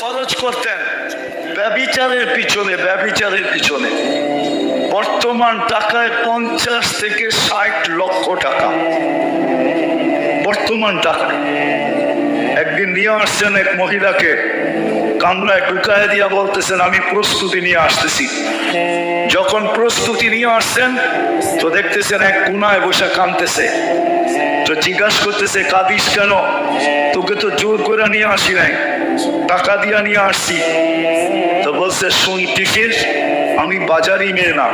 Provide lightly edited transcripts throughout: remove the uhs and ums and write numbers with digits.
খরচ করতেন ব্যভিচারের পিছনে। বর্তমান টাকায় 50 থেকে 60 লক্ষ টাকা বর্তমান টাকায়। একদিন নিয়ে আসছেন এক মহিলাকে, কামরায় ঢুকায় দিয়া বলতেছেন আমি প্রস্তুতি নিয়ে আসতেছি। যখন প্রস্তুতি নিয়ে আসছেন তো দেখতেছেন এক কোনায় বসে কাঁদতেছে। তো জিজ্ঞাসা করতেছে কাঁদিস কেন? তোকে তো জোর করে নিয়ে আসি নাই, টাকা দিয়া নিয়ে আসছি। তো বলছে শুনতিস, আমি বাজারি মেয়ে না,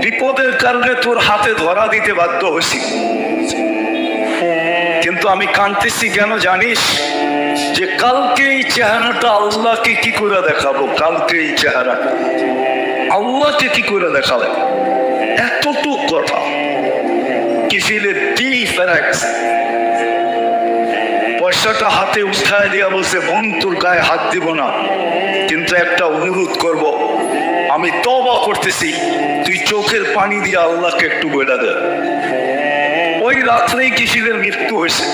বিপদের কারণে তোর হাতে ধরা দিতে বাধ্য হয়েছি, কিন্তু আমি কাঁদতেছি কেন জানিস? যে কালকে এই চেহারাটা আল্লাহকে কি করে দেখাবো, কালকে এই চেহারাটা আল্লাহকে কি করে দেখাবে। এতটুক কথা কিফিলের ডিফারেন্স। পয়সাটা হাতে উঠায় দিয়া বলছে বোন তোর গায়ে হাত দিব না, কিন্তু একটা অনুরোধ করব, আমি তওবা করতেছি, তুই চোখের পানি দিয়ে আল্লাহকে একটু বলে দে। ওই রাত্রেই কিফিলের মৃত্যু হয়েছে।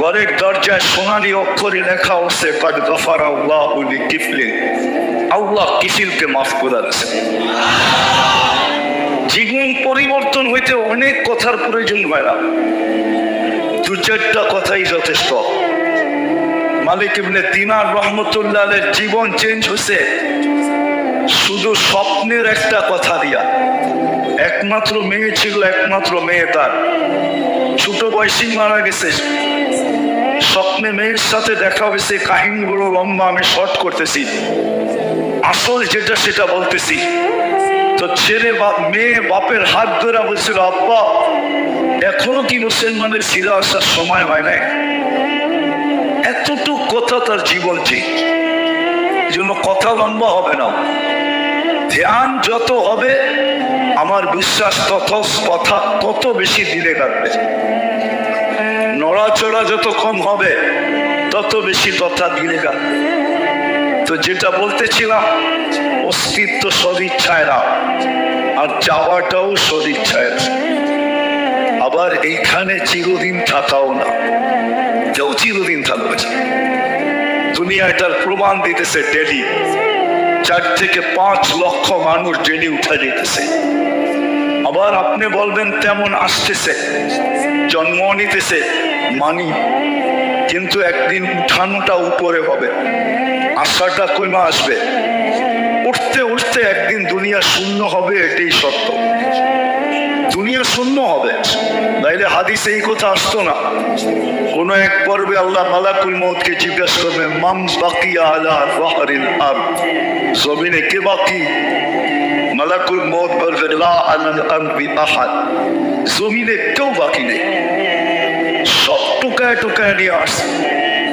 ঘরের দরজায় সোনালী অক্ষরে লেখা হচ্ছে কাদ গফারা আল্লাহু লিকিফলিন, আল্লাহ কিফিলকে মাফ করে দিয়েছে। জীবন পরিবর্তন হইতে অনেক কথার প্রয়োজন হয় না, 2-4টা কথাই যথেষ্ট। মালিক ইবনে দিনার রহমতুল্লাহ আলাইহির জীবন চেঞ্জ হয়েছে শুধু স্বপ্নের একটা কথা দিয়া। একমাত্র মেয়ে ছিল, একমাত্র মেয়ে তার, ছোট বয়সেই মারা গেছে। স্বপ্নে মেয়ের সাথে দেখা হয়েছে, কাহিনী বড় লম্বা, আমি শর্ট করতেছি, আসল যেটা সেটা বলতেছি। তো ছেলে মেয়ে বাপের হাত ধরে বলছিল আব্বা এখনো কি মুসলমানের ফিরে আসার সময় হয় নাই। এতটুক কথা তার জীবন চেয়ে, এই জন্য কথা লম্বা হবে না, ধ্যান যত হবে আমার বিশ্বাস কথা তত বেশি দিলে কাটবে। নড়াচড়া যত কম হবে তত বেশি কথা দিলে কাটবে। তো যেটা বলতেছিলাম, অস্তিত্ব সদিচ্ছায় না, আর চাওয়াটাও সদিচ্ছায় না। আবার এইখানে চিরদিন থাকাও না, কেউ চিরদিন থাকবে। দুনিয়াটার প্রমাণ দিতেছে ডেলি 4 থেকে 5 লক্ষ মানুষ ডেলি উঠা দিতেছে। আবার আপনি বলবেন তেমন আসতেছে, জন্ম নিতেছে, মানি, কিন্তু একদিন উঠানোটা উপরে হবে, আশাটা কমে আসবে। উঠতে উঠতে একদিন দুনিয়া শূন্য হবে, এটাই সত্য। দুনিয়া শূন্য হবে, তাইলে হাদিসে এই কথা আসতো না। কোন এক পর্বে আল্লাহ মালাকুল মউতকে জিজ্ঞাসা করবে মান বাকিয়া আলা যাহরিল আরদ, জমিনে কে বাকি? মালাকুল মউত বলবে লা আলাল আরদি আহাদ, জমিনে কেউ বাকি নেই। সব টুকায় টুকায় নিয়ে আসছি,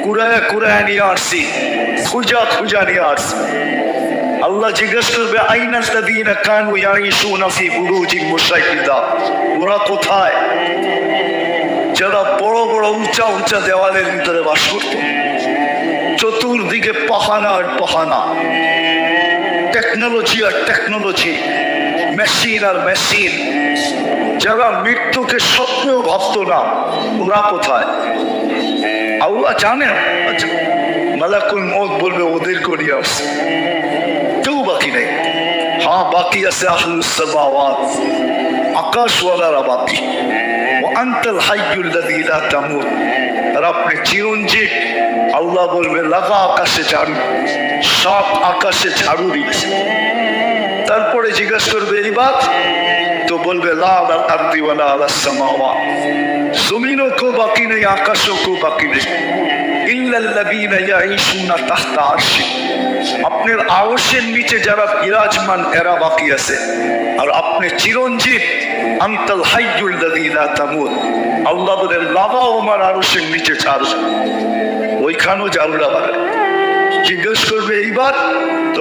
কুড়ায় নিয়ে আসছি, খুঁজা নিয়ে আসছি। আল্লাহ জিজ্ঞেস করবে আইনাল্লাযীনা কানু ইয়াঈশুনা ফি বুরুজিন মুশাইয়্যিদা, ওরা কোথায়? যারা বড় বড় উঁচা দেওয়ালের ভিতরে বাস করত, চতুর্দিকে পাহানা আর পাহানা, টেকনোলজি আর টেকনোলজি, মেশিন আর মেশিন, যারা মৃত্যুকে স্বপ্নেও ভাবতো না, ওরা কোথায়? আল্লাহ জানেন। মালাকুল মউত বলবে ওদের করিয়ে আসছে, কেউ বাকি নেই। হ্যাঁ, বাকি আছে আহলুস সামাওয়াত, আকাশওয়ালারা বাকি। ওয়া আনতাল হাইয়ুল্লাযী লা তামুত, আর আপনি চিরঞ্জীব। আল্লাহ বলবে লাগা আকাশে ঝাড়ু, সব আকাশে ঝাড়ু দিচ্ছে। তারপরে জিজ্ঞাসা করবে এইবার, তো বলবে লা আলাল আরদি ওয়া লা আলাস সামাওয়াত, জমিনও কেউ বাকি নেই, আকাশও কেউ বাকি নেই। ইল্লাল্লাযীনা ইয়াঈশুনা তাহতা আরশি, আপনার আরশের নিচে যারা বিরাজমান এরা বাকি আছে। আর আপনি চিরঞ্জীব, আনতাল হাইয়ুল্লাযী লা তামুত। আল্লাহ বলেন লাগাও আমার আরশের নিচে ঝাড়ু, ওইখানেও ঝাড়ু লাগাবে। জিজ্ঞেস করবে এইবার, তো